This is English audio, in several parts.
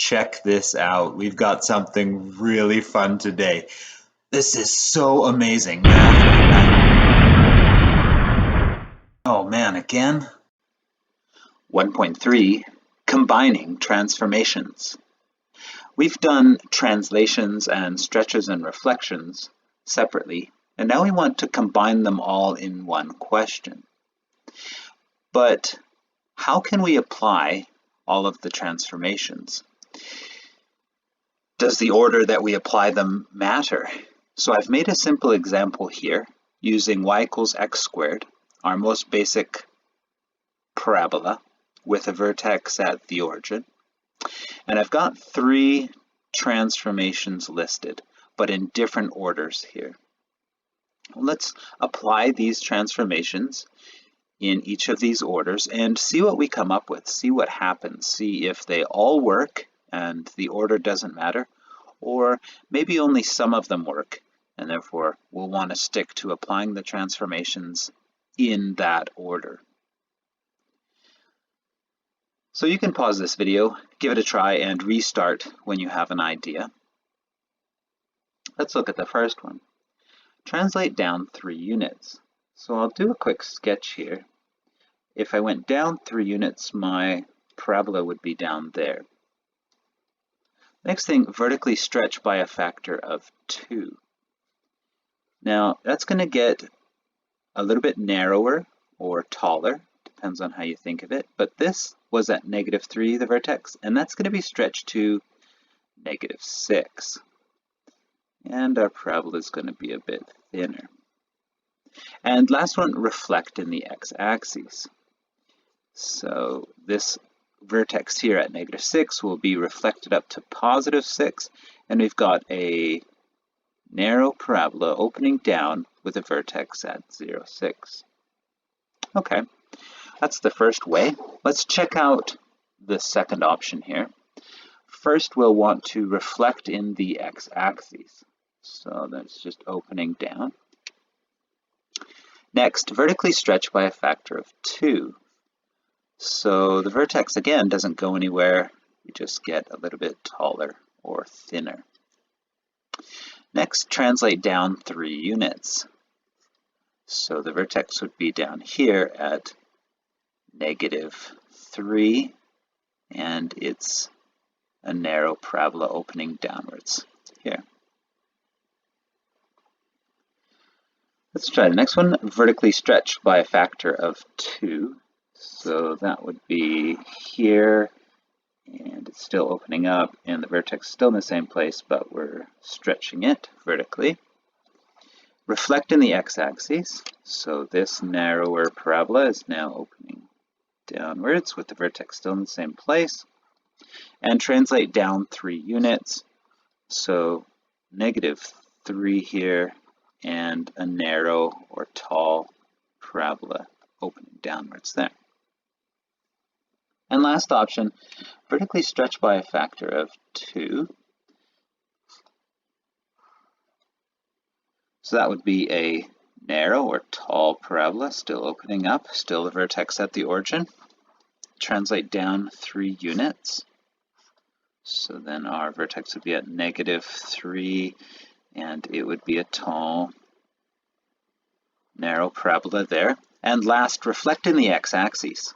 Check this out. We've got something really fun today. This is so amazing. Oh man, again? 1.3, combining transformations. We've done translations and stretches and reflections separately, and now we want to combine them all in one question. But how can we apply all of the transformations? Does the order that we apply them matter? So I've made a simple example here using y equals x squared, our most basic parabola with a vertex at the origin. And I've got 3 transformations listed, but in different orders here. Let's apply these transformations in each of these orders and see what we come up with, see what happens, see if they all work and the order doesn't matter, or maybe only some of them work, and therefore we'll want to stick to applying the transformations in that order. So you can pause this video, give it a try, and restart when you have an idea. Let's look at the first one. Translate down 3 units. So I'll do a quick sketch here. If I went down 3 units, my parabola would be down there. Next thing, vertically stretch by a factor of 2. Now that's going to get a little bit narrower or taller, depends on how you think of it, but this was at -3, the vertex, and that's going to be stretched to -6. And our parabola is going to be a bit thinner. And last one, reflect in the x-axis. So this vertex here at -6 will be reflected up to +6, and we've got a narrow parabola opening down with a vertex at 0, 6. Okay, that's the first way. Let's check out the second option here. First, we'll want to reflect in the x-axis. So that's just opening down. Next, vertically stretch by a factor of 2. So the vertex, again, doesn't go anywhere. You just get a little bit taller or thinner. Next, translate down 3 units. So the vertex would be down here at -3, and it's a narrow parabola opening downwards here. Let's try the next one, vertically stretch by a factor of 2. So that would be here, and it's still opening up, and the vertex is still in the same place, but we're stretching it vertically. Reflect in the x-axis, so this narrower parabola is now opening downwards with the vertex still in the same place. And translate down 3 units, so -3 here, and a narrow or tall parabola opening downwards there. And last option, vertically stretch by a factor of 2. So that would be a narrow or tall parabola, still opening up, still the vertex at the origin. Translate down 3 units. So then our vertex would be at -3, and it would be a tall, narrow parabola there. And last, reflect in the x-axis.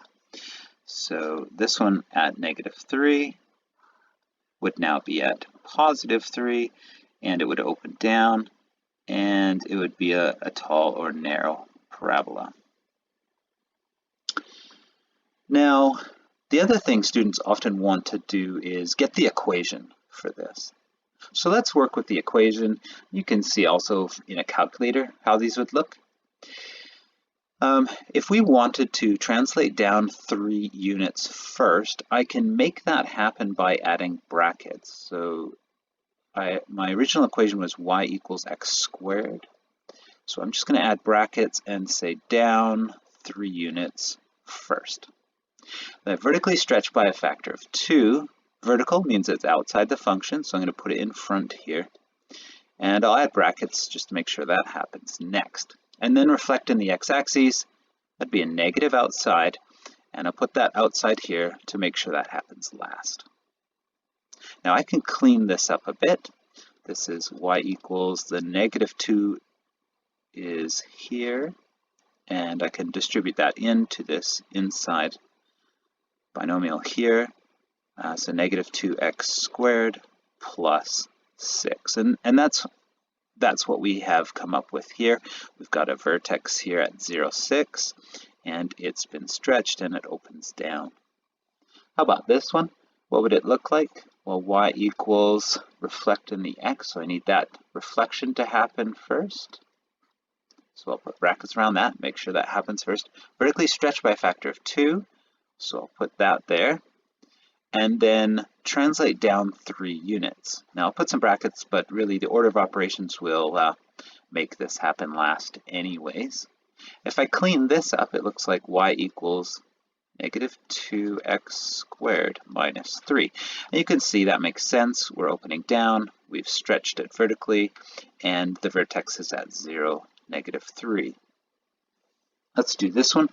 So this one at -3 would now be at +3, and it would open down, and it would be a tall or narrow parabola. Now, the other thing students often want to do is get the equation for this. So let's work with the equation. You can see also in a calculator how these would look. If we wanted to translate down 3 units first, I can make that happen by adding brackets. So my original equation was y equals x squared. So I'm just going to add brackets and say down 3 units first. Then vertically stretch by a factor of 2. Vertical means it's outside the function, so I'm going to put it in front here. And I'll add brackets just to make sure that happens next. And then reflect in the x-axis. That'd be a negative outside, and I'll put that outside here to make sure that happens last. Now I can clean this up a bit. This is y equals the -2 is here, and I can distribute that into this inside binomial here. So -2x squared plus 6. And that's what we have come up with here. We've got a vertex here at 0, 6, and it's been stretched and it opens down. How about this one? What would it look like? Well, y equals reflect in the x, so I need that reflection to happen first. So I'll put brackets around that, make sure that happens first. Vertically stretch by a factor of 2, so I'll put that there. And then translate down 3 units. Now I'll put some brackets, but really the order of operations will make this happen last anyways. If I clean this up, it looks like y equals -2x squared minus 3. And you can see that makes sense. We're opening down, we've stretched it vertically, and the vertex is at 0, -3. Let's do this one.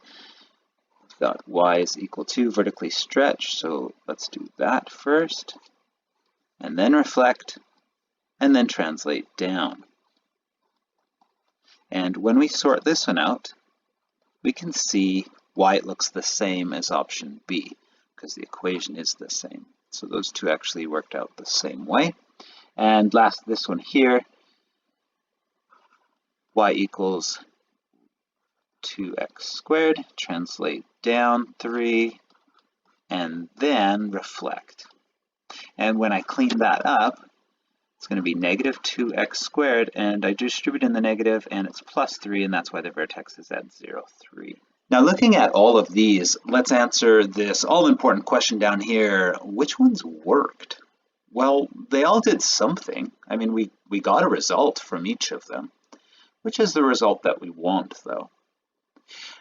We've got y is equal to vertically stretch, so let's do that first, and then reflect, and then translate down. And when we sort this one out, we can see why it looks the same as option B, because the equation is the same. So those two actually worked out the same way. And last, this one here, y equals 2x squared, translate down 3, and then reflect. And when I clean that up, it's going to be -2x squared, and I distribute in the negative, and it's plus 3, and that's why the vertex is at 0, 3. Now looking at all of these, let's answer this all-important question down here. Which ones worked? Well, they all did something. I mean, we got a result from each of them. Which is the result that we want, though?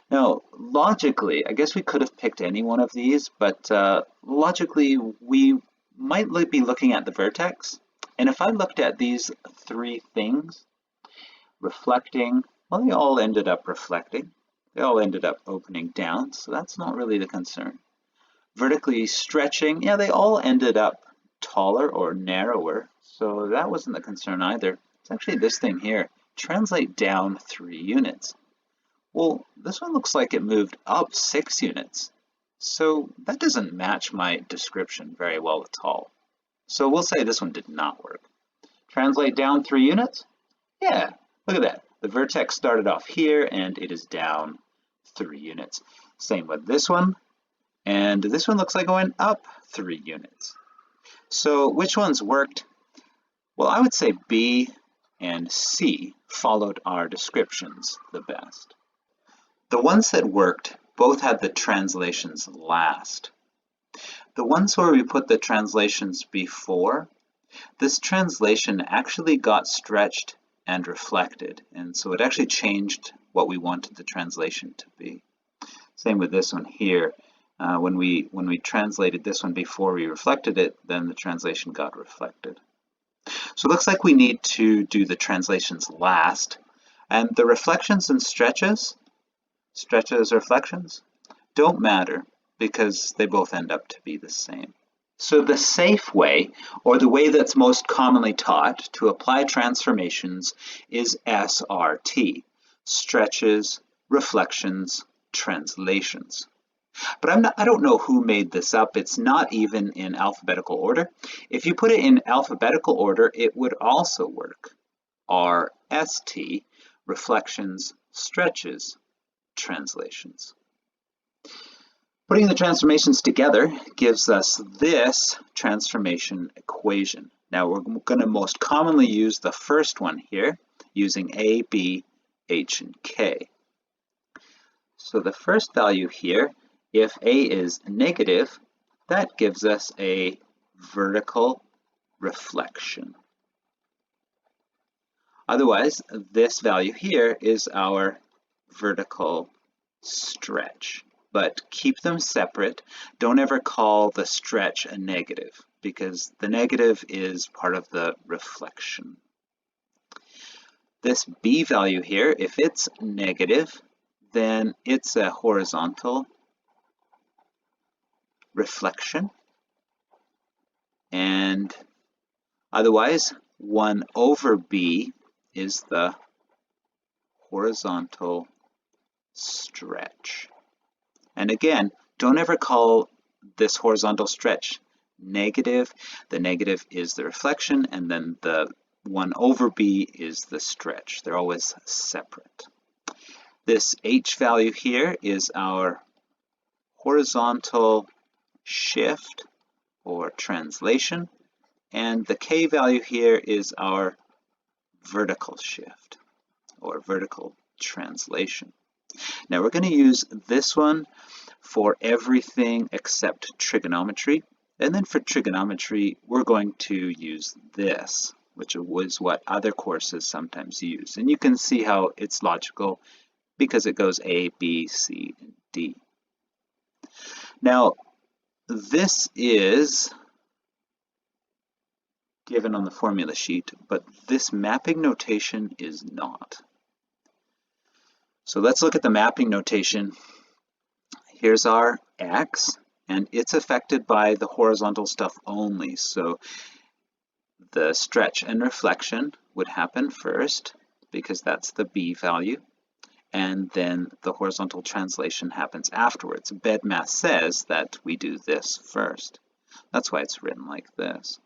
Now, logically, I guess we could have picked any one of these, but logically, we might be looking at the vertex. And if I looked at these 3 things, reflecting, well, they all ended up reflecting. They all ended up opening down, so that's not really the concern. Vertically stretching, yeah, they all ended up taller or narrower, so that wasn't the concern either. It's actually this thing here. Translate down 3 units. Well, this one looks like it moved up 6 units. So that doesn't match my description very well at all. So we'll say this one did not work. Translate down 3 units? Yeah, look at that. The vertex started off here and it is down 3 units. Same with this one. And this one looks like it went up 3 units. So which ones worked? Well, I would say B and C followed our descriptions the best. The ones that worked both had the translations last. The ones where we put the translations before, this translation actually got stretched and reflected, and so it actually changed what we wanted the translation to be. Same with this one here. When we translated this one before we reflected it, then the translation got reflected. So it looks like we need to do the translations last, and the reflections and stretches, reflections, don't matter because they both end up to be the same. So the safe way, or the way that's most commonly taught to apply transformations, is SRT, stretches, reflections, translations. But I don't know who made this up. It's not even in alphabetical order. If you put it in alphabetical order, it would also work. RST, reflections, stretches, translations. Putting the transformations together gives us this transformation equation. Now we're going to most commonly use the first one here, using A, B, H, and K. So the first value here, if A is negative, that gives us a vertical reflection. Otherwise, this value here is our vertical stretch. But keep them separate. Don't ever call the stretch a negative, because the negative is part of the reflection. This B value here, if it's negative, then it's a horizontal reflection. and otherwise 1 over b is the horizontal stretch. And again, don't ever call this horizontal stretch negative. The negative is the reflection, and then the 1 over b is the stretch. They're always separate. This h value here is our horizontal shift or translation, and the k value here is our vertical shift or vertical translation. Now we're going to use this one for everything except trigonometry, and then for trigonometry we're going to use this, which was what other courses sometimes use. And you can see how it's logical because it goes A, B, C, and D. Now this is given on the formula sheet, but this mapping notation is not. So let's look at the mapping notation. Here's our x, and it's affected by the horizontal stuff only. So the stretch and reflection would happen first because that's the b value, and then the horizontal translation happens afterwards. BEDMAS says that we do this first. That's why it's written like this.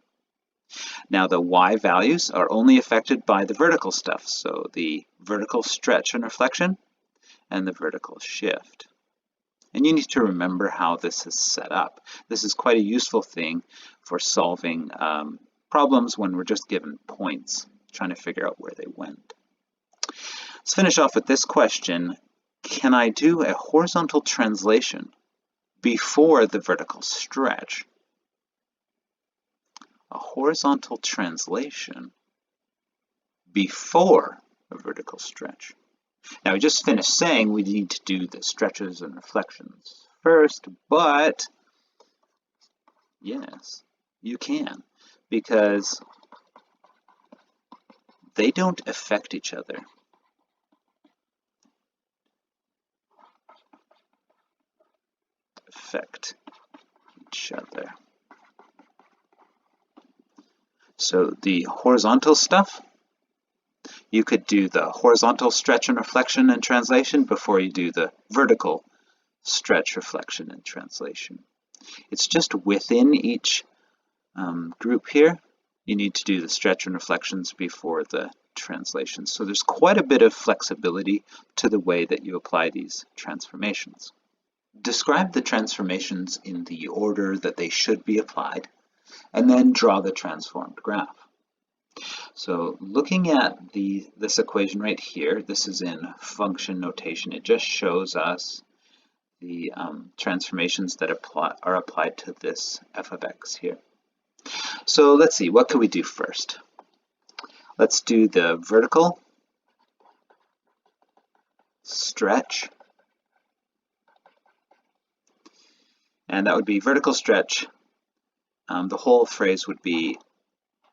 Now the y values are only affected by the vertical stuff, so the vertical stretch and reflection and the vertical shift. And you need to remember how this is set up. This is quite a useful thing for solving problems when we're just given points, trying to figure out where they went. Let's finish off with this question. Can I do a horizontal translation before the vertical stretch? A horizontal translation before a vertical stretch. Now we just finished saying we need to do the stretches and reflections first, but yes, you can, because they don't affect each other. Affect each other. So the horizontal stuff, you could do the horizontal stretch and reflection and translation before you do the vertical stretch, reflection, and translation. It's just within each group here, you need to do the stretch and reflections before the translations. So there's quite a bit of flexibility to the way that you apply these transformations. Describe the transformations in the order that they should be applied, and then draw the transformed graph. So looking at this equation right here, this is in function notation. It just shows us the transformations that are applied to this f of x here. So let's see, what can we do first? Let's do the vertical stretch, and that would be vertical stretch. The whole phrase would be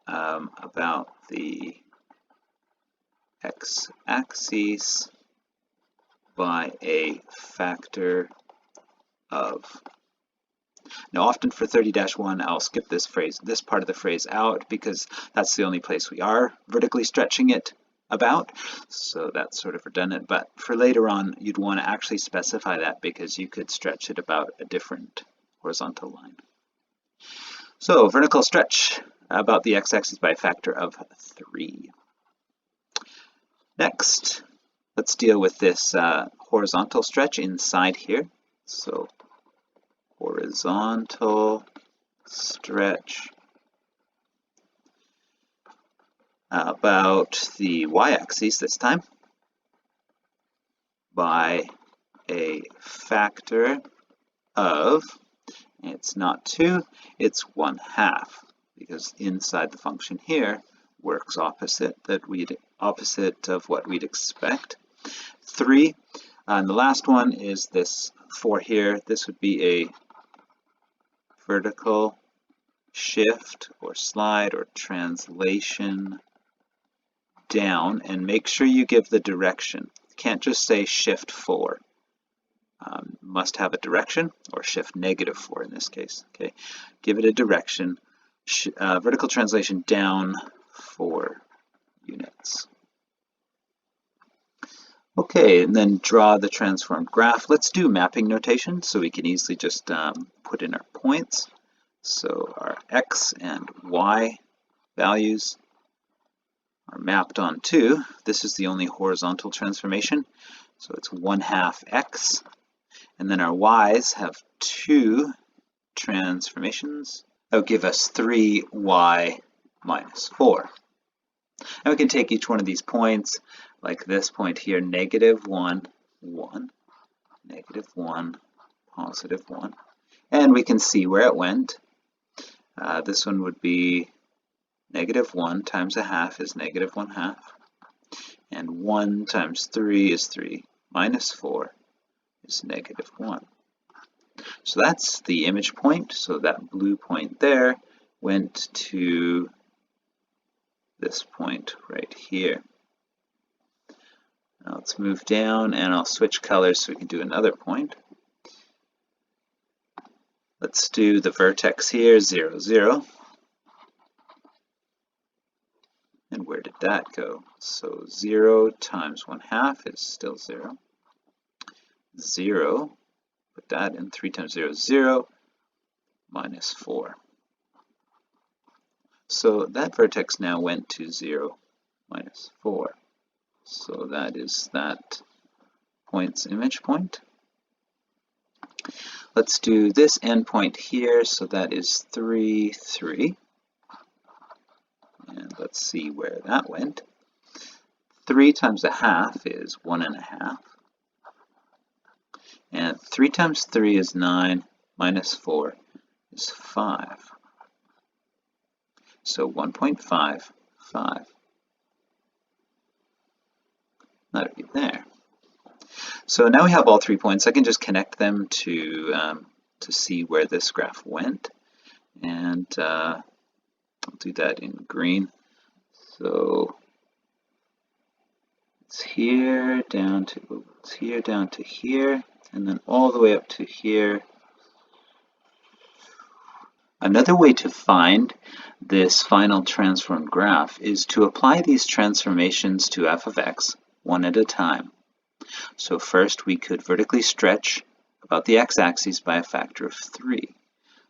about the x-axis by a factor of. Now often for 30-1 I'll skip this part of the phrase out because that's the only place we are vertically stretching it about, so that's sort of redundant, but for later on you'd want to actually specify that because you could stretch it about a different horizontal line. So vertical stretch about the x-axis by a factor of 3. Next, let's deal with this horizontal stretch inside here. So horizontal stretch about the y-axis this time by a factor of, it's not 2, it's 1/2, because inside the function here works opposite of what we'd expect. 3, and the last one is this 4 here. This would be a vertical shift or slide or translation down, and make sure you give the direction. You can't just say shift 4. Must have a direction, or shift -4 in this case. Okay, give it a direction. vertical translation down 4 units. Okay, and then draw the transformed graph. Let's do mapping notation so we can easily just put in our points. So our x and y values are mapped onto, this is the only horizontal transformation, so it's 1/2 x, and then our y's have 2 transformations. That would give us 3y minus 4. And we can take each one of these points, like this point here, -1, 1, -1, +1, and we can see where it went. This one would be -1 times 1/2 is -1/2, and 1 times 3 is 3, minus 4 is -1. So that's the image point, so that blue point there went to this point right here. Now let's move down and I'll switch colors so we can do another point. Let's do the vertex here, 0, 0. And where did that go? So 0 times 1/2 is still 0. 0, put that in, 3 times 0 is 0, minus 4. So that vertex now went to 0, minus 4. So that is that point's image point. Let's do this endpoint here, so that is 3, 3. And let's see where that went. 3 times 1/2 is 1.5. And 3 times 3 is 9, minus 4 is 5. So 1.55. That would be there. So now we have all 3 points. I can just connect them to see where this graph went. And I'll do that in green. So it's here down to here, and then all the way up to here. Another way to find this final transformed graph is to apply these transformations to f of x one at a time. So first we could vertically stretch about the x-axis by a factor of 3.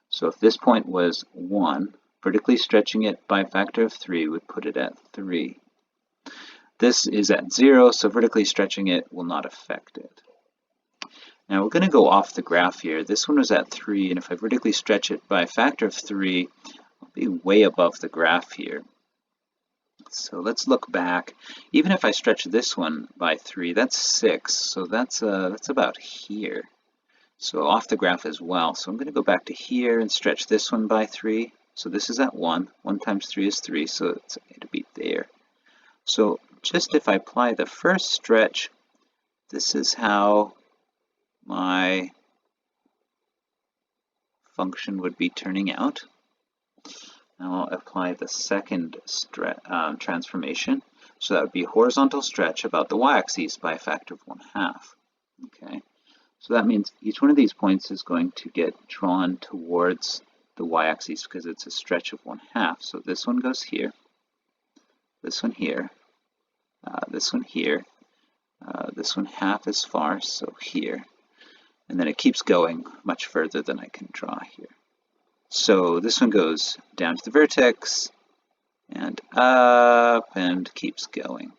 So if this point was 1, vertically stretching it by a factor of 3 would put it at 3. This is at 0, so vertically stretching it will not affect it. Now we're going to go off the graph here. This one was at 3, and if I vertically stretch it by a factor of 3, I'll be way above the graph here. So let's look back. Even if I stretch this one by 3, that's 6, so that's about here. So off the graph as well. So I'm going to go back to here and stretch this one by 3. So this is at 1. 1 times 3 is 3, so it's going to be there. So just if I apply the first stretch, this is how my function would be turning out. Now I'll apply the second transformation. So that would be a horizontal stretch about the y-axis by a factor of 1/2. Okay, so that means each one of these points is going to get drawn towards the y-axis because it's a stretch of 1/2. So this one goes here, this one here, this one here, this one half as far, so here. And then it keeps going much further than I can draw here. So this one goes down to the vertex and up and keeps going.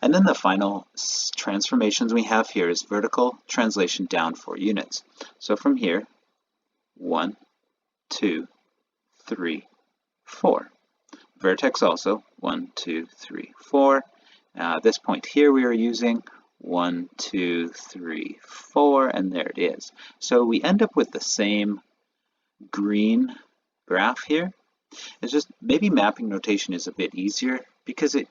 And then the final transformations we have here is vertical translation down 4 units. So from here, 1, 2, 3, 4. Vertex also, 1, 2, 3, 4. This point here we are using 1, 2, 3, 4, and there it is. So we end up with the same green graph here. It's just maybe mapping notation is a bit easier because it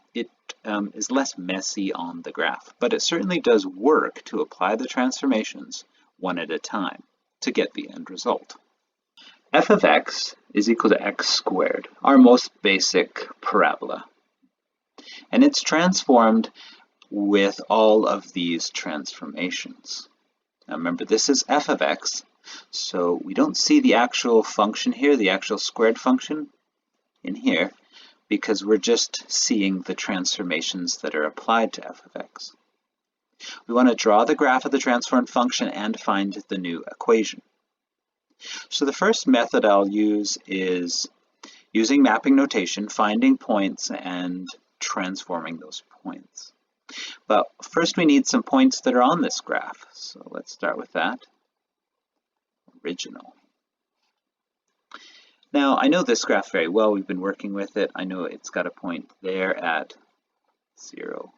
is less messy on the graph, but it certainly does work to apply the transformations one at a time to get the end result. F of x is equal to x squared, our most basic parabola. And it's transformed with all of these transformations. Now remember, this is f of x, so we don't see the actual function here, the actual squared function, in here because we're just seeing the transformations that are applied to f of x. We want to draw the graph of the transformed function and find the new equation. So the first method I'll use is using mapping notation, finding points and transforming those points. But first we need some points that are on this graph. So let's start with that. Original. Now I know this graph very well. We've been working with it. I know it's got a point there at 0,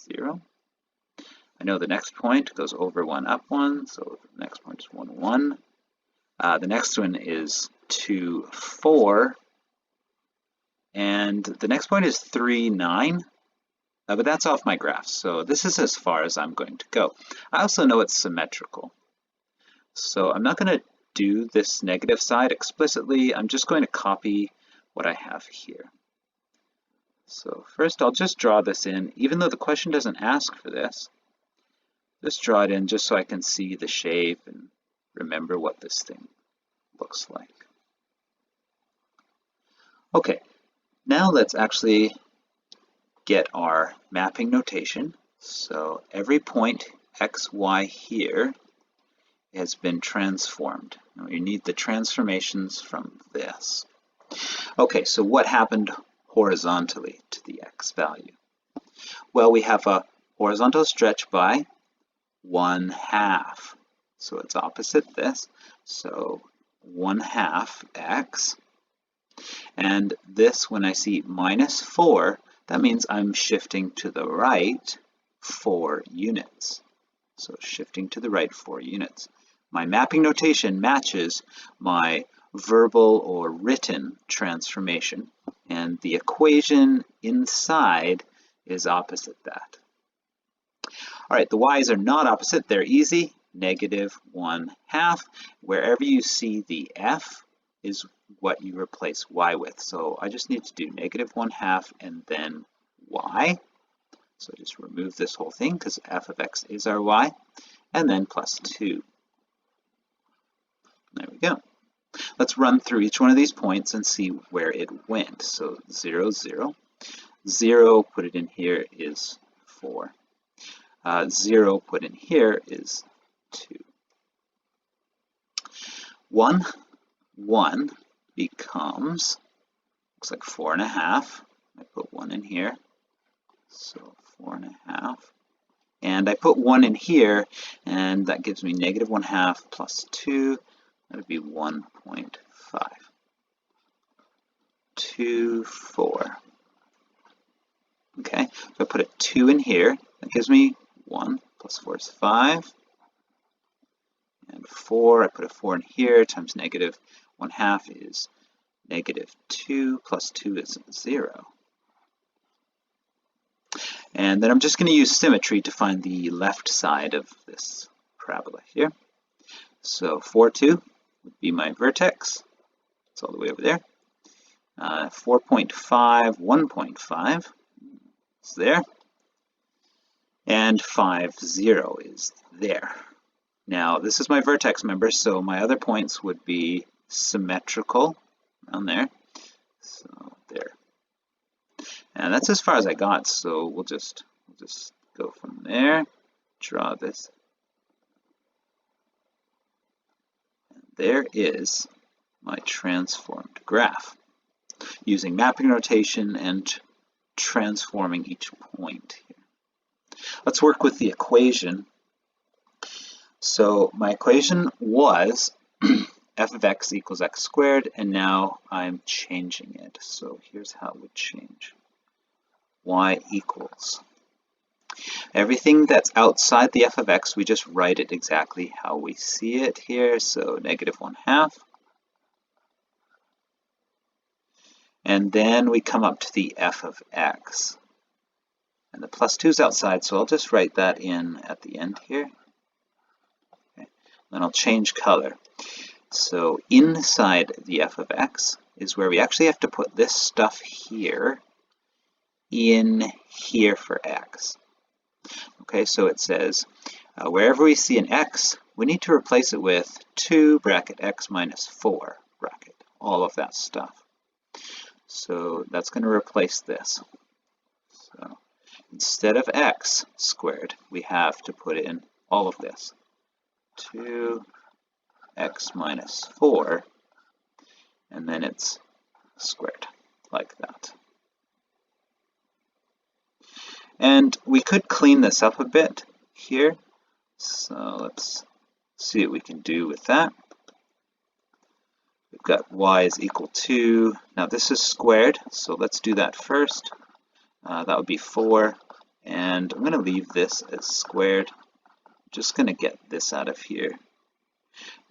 0. I know the next point goes over 1, up 1. So the next point is 1, 1. The next one is 2, 4. And the next point is 3, 9. But that's off my graph, so this is as far as I'm going to go. I also know it's symmetrical. So I'm not going to do this negative side explicitly. I'm just going to copy what I have here. So first I'll just draw this in, even though the question doesn't ask for this. Just draw it in just so I can see the shape and remember what this thing looks like. Okay, now let's actually get our mapping notation. So every point x, y here has been transformed. Now you need the transformations from this. Okay, so what happened horizontally to the x value? Well, we have a horizontal stretch by 1/2. So it's opposite this. So 1/2 x. And this, when I see -4, that means I'm shifting to the right 4 units. So shifting to the right 4 units. My mapping notation matches my verbal or written transformation, and the equation inside is opposite that. All right, the y's are not opposite, they're easy. -1/2. Wherever you see the f is what you replace y with. So I just need to do -1/2 and then y. So just remove this whole thing because f of x is our y, and then +2. There we go. Let's run through each one of these points and see where it went. So 0, 0. 0, put it in here, is 4. 0, put in here, is 2. 1, 1 becomes, looks like 4.5. I put 1 in here, so 4.5. And I put 1 in here, and that gives me -1/2 plus 2. That would be 1.5. 2, 4. Okay, so I put a 2 in here. That gives me 1 plus 4 is 5. And 4, I put a 4 in here, times -1/2 is -2 plus 2 is 0. And then I'm just going to use symmetry to find the left side of this parabola here. So 4, 2 would be my vertex. It's all the way over there. 4.5, 1.5 is there. And 5, 0 is there. Now this is my vertex, remember, so my other points would be symmetrical around there. So there. And that's as far as I got, so we'll just go from there, draw this. And there is my transformed graph, using mapping notation and transforming each point here. Let's work with the equation. So my equation was f of x equals x squared, and now I'm changing it. So here's how it would change. Y equals. Everything that's outside the f of x, we just write it exactly how we see it here. So -1/2. And then we come up to the f of x. And the +2 is outside, so I'll just write that in at the end here. Okay. Then I'll change color. So inside the f of x is where we actually have to put this stuff here in here for x. Okay, so it says wherever we see an x, we need to replace it with 2 bracket x minus 4 bracket, all of that stuff. So that's going to replace this. So instead of x squared, we have to put in all of this. 2x minus 4, and then it's squared, like that. And we could clean this up a bit here. So let's see what we can do with that. We've got y is equal to, now this is squared, so let's do that first. That would be 4, and I'm going to leave this as squared. I'm just going to get this out of here.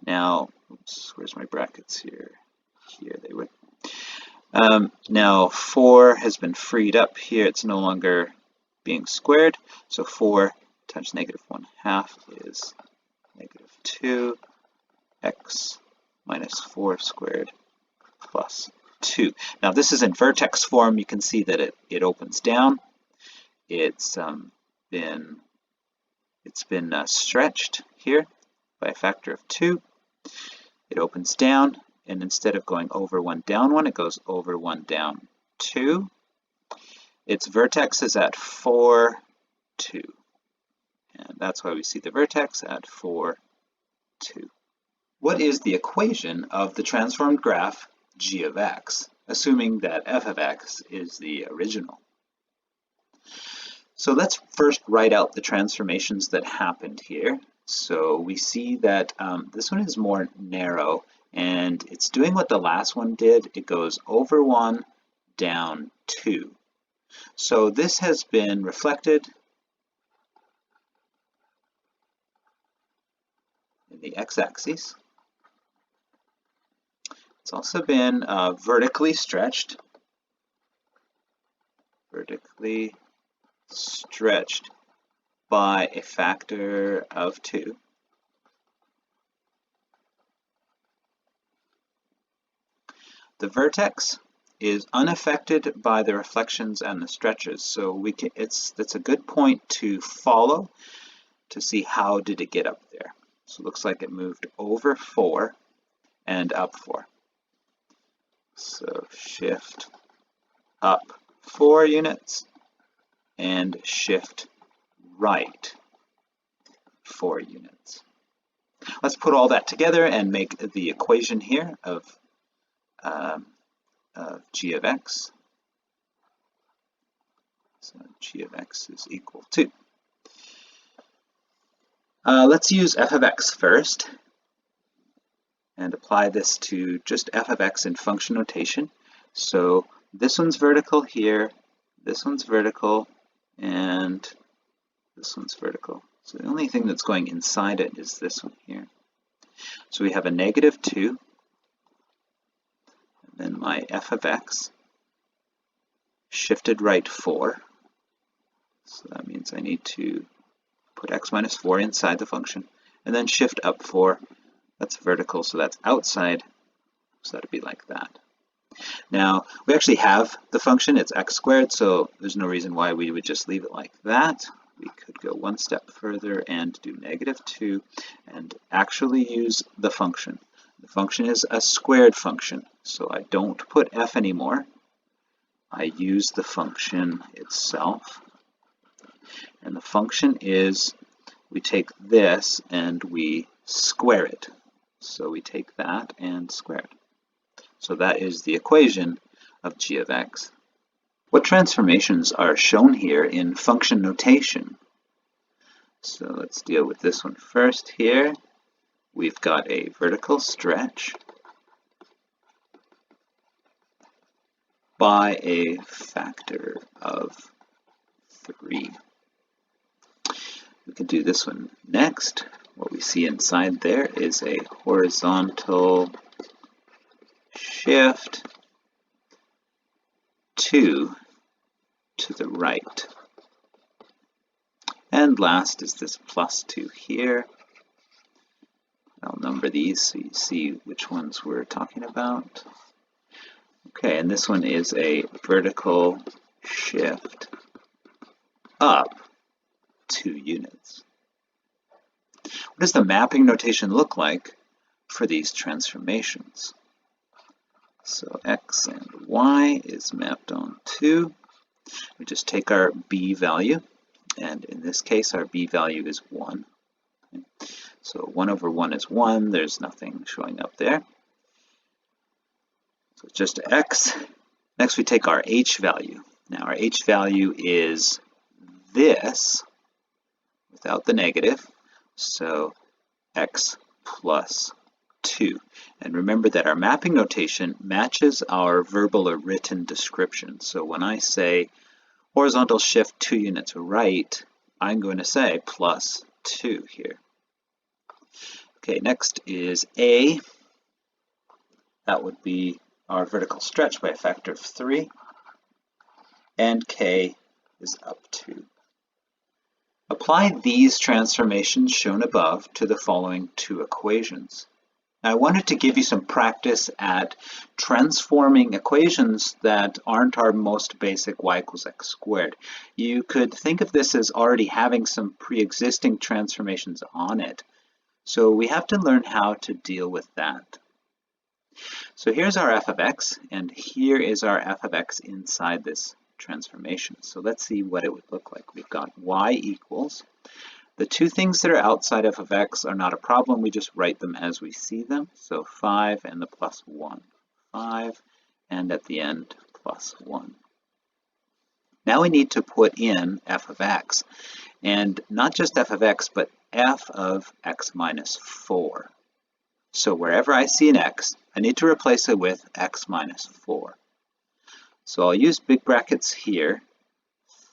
Now, oops, where's my brackets here? Here they were. Now 4 has been freed up here. It's no longer being squared, so 4 times negative 1/2 is negative 2x minus 4 squared plus 2. Now this is in vertex form. You can see that it opens down. It's been stretched here by a factor of 2. It opens down, and instead of going over 1 down 1, it goes over 1 down 2. Its vertex is at 4, 2. And that's why we see the vertex at 4, 2. What is the equation of the transformed graph g of x, assuming that f of x is the original? So let's first write out the transformations that happened here. So we see that this one is more narrow, and it's doing what the last one did. It goes over 1, down 2. So this has been reflected in the x-axis. It's also been vertically stretched by a factor of 2. The vertex is unaffected by the reflections and the stretches, so that's a good point to follow to see how did it get up there. So it looks like it moved over 4 and up 4. So shift up 4 units and shift right 4 units. Let's put all that together and make the equation here of g of x. So g of x is equal to. Let's use f of x first and apply this to just f of x in function notation. So this one's vertical here, this one's vertical, and this one's vertical. So the only thing that's going inside it is this one here. So we have a negative 2, and then my f of x shifted right 4. So that means I need to put x minus 4 inside the function, and then shift up 4. That's vertical, so that's outside, so that'd be like that. Now, we actually have the function, it's x squared, so there's no reason why we would just leave it like that. We could go one step further and do negative 2 and actually use the function. The function is a squared function, so I don't put f anymore. I use the function itself. And the function is, we take this and we square it. So we take that and square it. So that is the equation of g of x. What transformations are shown here in function notation? So let's deal with this one first here. We've got a vertical stretch by a factor of 3. We could do this one next. What we see inside there is a horizontal shift 2 to the right. And last is this plus 2 here. I'll number these so you see which ones we're talking about. Okay, and this one is a vertical shift up 2 units. What does the mapping notation look like for these transformations? So x and y is mapped onto, we just take our b value, and in this case our b value is 1. Okay. So 1 over 1 is 1, there's nothing showing up there. So it's just x. Next we take our h value. Now our h value is this without the negative, so x plus 2. And remember that our mapping notation matches our verbal or written description. So when I say horizontal shift 2 units right, I'm going to say plus 2 here. Okay, next is a. That would be our vertical stretch by a factor of 3. And k is up 2. Apply these transformations shown above to the following two equations. Now, I wanted to give you some practice at transforming equations that aren't our most basic y equals x squared. You could think of this as already having some pre-existing transformations on it. So we have to learn how to deal with that. So here's our f of x, and here is our f of x inside this transformation. So let's see what it would look like. We've got y equals. The two things that are outside f of x are not a problem. We just write them as we see them. So 5 and the plus 1. 5 and at the end plus 1. Now we need to put in f of x. And not just f of x, but f of x minus 4. So wherever I see an x, I need to replace it with x minus 4. So I'll use big brackets here,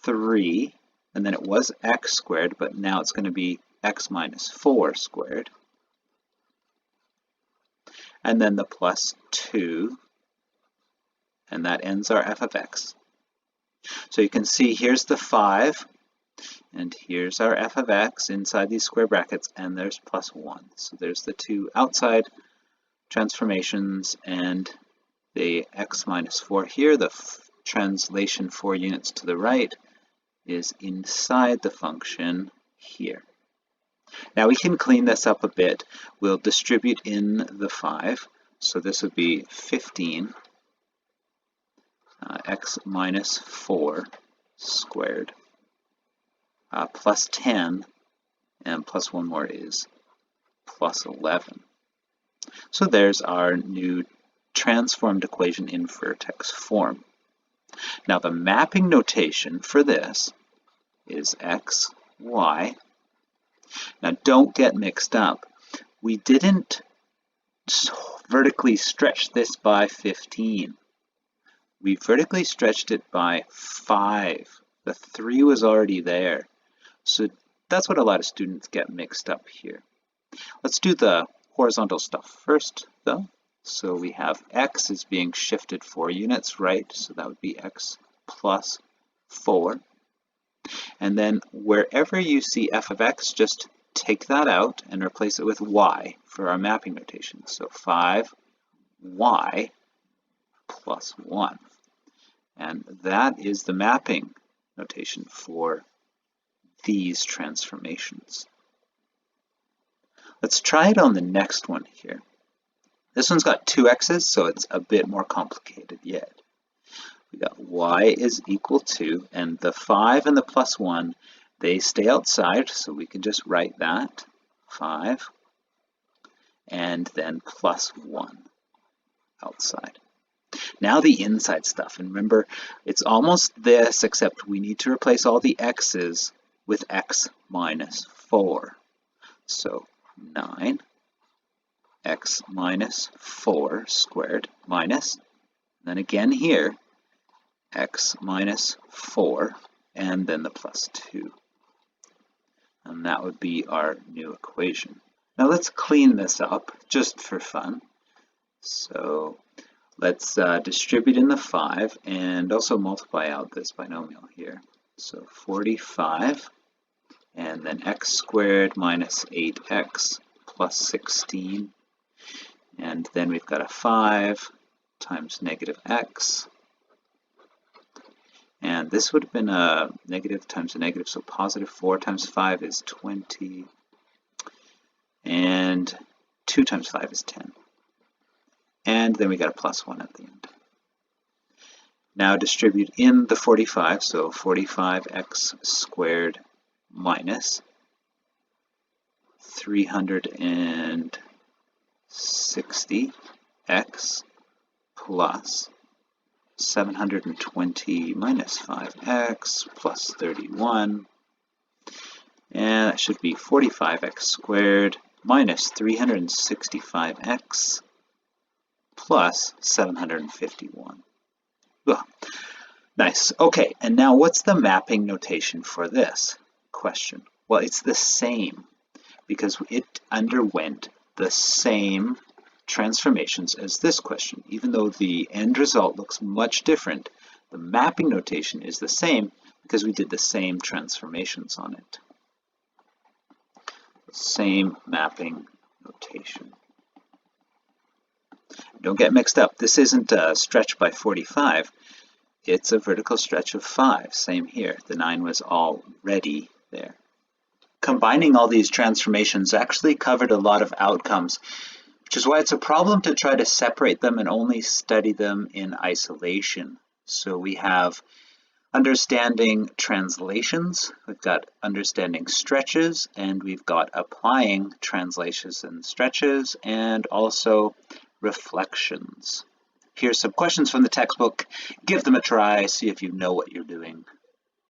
3, and then it was x squared, but now it's going to be x minus 4 squared. And then the plus 2, and that ends our f of x. So you can see here's the 5, and here's our f of x inside these square brackets, and there's plus 1. So there's the two outside transformations, and the x minus 4 here, the translation 4 units to the right, is inside the function here. Now we can clean this up a bit. We'll distribute in the 5. So this would be 15 x minus 4 squared plus 10, and plus 1 more is plus 11. So there's our new transformed equation in vertex form. Now the mapping notation for this is x, y. Now don't get mixed up. We didn't vertically stretch this by 15. We vertically stretched it by 5. The 3 was already there. So that's what a lot of students get mixed up here. Let's do the horizontal stuff first, though. So we have x is being shifted 4 units right, so that would be x plus 4. And then wherever you see f of x, just take that out and replace it with y for our mapping notation. So 5y plus 1. And that is the mapping notation for these transformations. Let's try it on the next one here. This one's got 2 x's, so it's a bit more complicated yet. We got y is equal to, and the 5 and the plus 1, they stay outside, so we can just write that, 5, and then plus 1 outside. Now the inside stuff, and remember, it's almost this, except we need to replace all the x's with x minus 4. So 9 x minus 4 squared minus, then again here, x minus 4, and then the plus 2. And that would be our new equation. Now let's clean this up just for fun. So let's distribute in the 5 and also multiply out this binomial here. So 45, and then x squared minus 8x plus 16. And then we've got a 5 times negative x. And this would have been a negative times a negative, so positive 4 times 5 is 20. And 2 times 5 is 10. and then we got a plus 1 at the end. Now distribute in the 45, so 45x squared minus 360x plus 720 minus 5x plus 31, and that should be 45x squared minus 365x plus 751. Ugh. Nice. Okay, and now what's the mapping notation for this question? Well, it's the same because it underwent the same transformations as this question. Even though the end result looks much different, the mapping notation is the same because we did the same transformations on it. Same mapping notation. Don't get mixed up. This isn't a stretch by 45. It's a vertical stretch of 5. Same here. The 9 was already there. Combining all these transformations actually covered a lot of outcomes, which is why it's a problem to try to separate them and only study them in isolation. So we have understanding translations, we've got understanding stretches, and we've got applying translations and stretches, and also reflections. Here's some questions from the textbook. Give them a try, see if you know what you're doing.